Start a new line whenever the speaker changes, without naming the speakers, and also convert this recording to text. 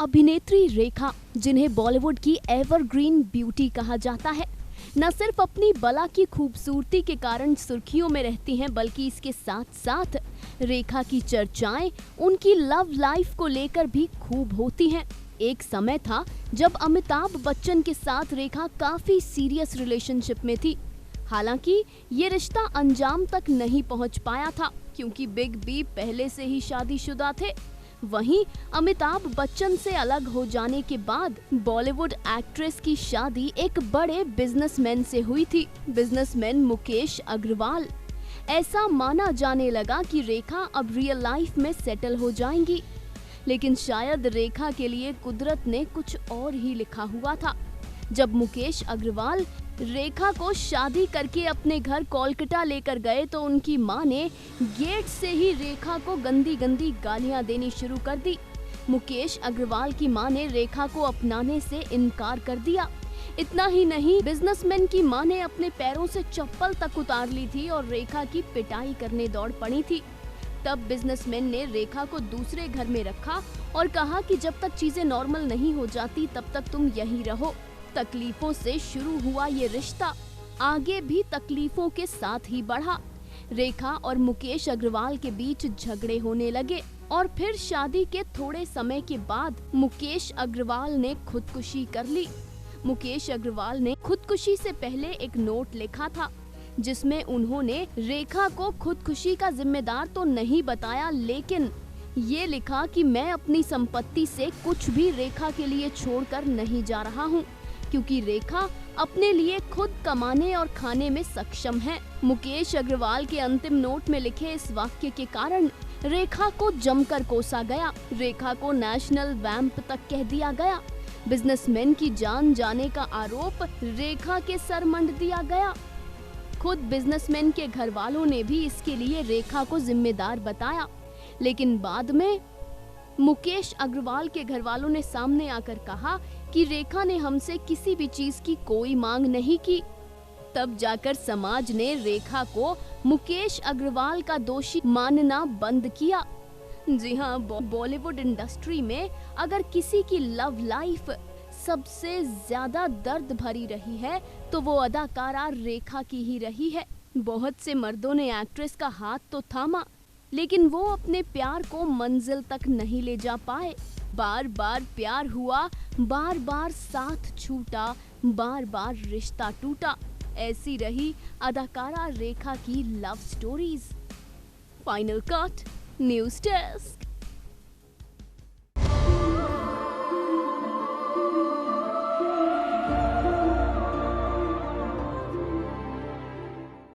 अभिनेत्री रेखा, जिन्हें बॉलीवुड की एवरग्रीन ब्यूटी कहा जाता है, न सिर्फ अपनी बला की खूबसूरती के कारण सुर्खियों में रहती हैं, बल्कि इसके साथ साथ रेखा की चर्चाएं उनकी लव लाइफ को लेकर भी खूब होती हैं। एक समय था जब अमिताभ बच्चन के साथ रेखा काफी सीरियस रिलेशनशिप में थी। हालांकि ये रिश्ता अंजाम तक नहीं पहुंच पाया था, क्योंकि बिग बी पहले से ही शादीशुदा थे। वहीं अमिताभ बच्चन से अलग हो जाने के बाद बॉलीवुड एक्ट्रेस की शादी एक बड़े बिजनेसमैन से हुई थी, बिजनेसमैन मुकेश अग्रवाल। ऐसा माना जाने लगा कि रेखा अब रियल लाइफ में सेटल हो जाएंगी, लेकिन शायद रेखा के लिए कुदरत ने कुछ और ही लिखा हुआ था। जब मुकेश अग्रवाल रेखा को शादी करके अपने घर कोलकाता लेकर गए तो उनकी मां ने गेट से ही रेखा को गंदी गंदी गालियां देनी शुरू कर दी। मुकेश अग्रवाल की मां ने रेखा को अपनाने से इनकार कर दिया। इतना ही नहीं, बिजनेसमैन की मां ने अपने पैरों से चप्पल तक उतार ली थी और रेखा की पिटाई करने दौड़ पड़ी थी। तब बिजनेसमैन ने रेखा को दूसरे घर में रखा और कहा कि जब तक चीजें नॉर्मल नहीं हो जाती तब तक तुम यहीं रहो। तकलीफों से शुरू हुआ ये रिश्ता आगे भी तकलीफों के साथ ही बढ़ा। रेखा और मुकेश अग्रवाल के बीच झगड़े होने लगे और फिर शादी के थोड़े समय के बाद मुकेश अग्रवाल ने खुदकुशी कर ली। मुकेश अग्रवाल ने खुदकुशी से पहले एक नोट लिखा था, जिसमें उन्होंने रेखा को खुदकुशी का जिम्मेदार तो नहीं बताया, लेकिन ये लिखा कि मैं अपनी संपत्ति से कुछ भी रेखा के लिए छोड़कर नहीं जा रहा हूँ, क्योंकि रेखा अपने लिए खुद कमाने और खाने में सक्षम है। मुकेश अग्रवाल के अंतिम नोट में लिखे इस वाक्य के कारण रेखा को जमकर कोसा गया। रेखा को नेशनल वैम्प तक कह दिया गया। बिजनेसमैन की जान जाने का आरोप रेखा के सर मंड दिया गया। खुद बिजनेसमैन के घर वालों ने भी इसके लिए रेखा को जिम्मेदार बताया, लेकिन बाद में मुकेश अग्रवाल के घर वालों ने सामने आकर कहा कि रेखा ने हमसे किसी भी चीज की कोई मांग नहीं की। तब जाकर समाज ने रेखा को मुकेश अग्रवाल का दोषी मानना बंद किया। जी हाँ, बॉलीवुड इंडस्ट्री में अगर किसी की लव लाइफ सबसे ज्यादा दर्द भरी रही है तो वो अदाकारा रेखा की ही रही है। बहुत से मर्दों ने एक्ट्रेस का हाथ तो थामा, लेकिन वो अपने प्यार को मंजिल तक नहीं ले जा पाए। बार बार प्यार हुआ, बार बार साथ छूटा, बार बार रिश्ता टूटा। ऐसी रही अदाकारा रेखा की love stories. Final cut, news desk.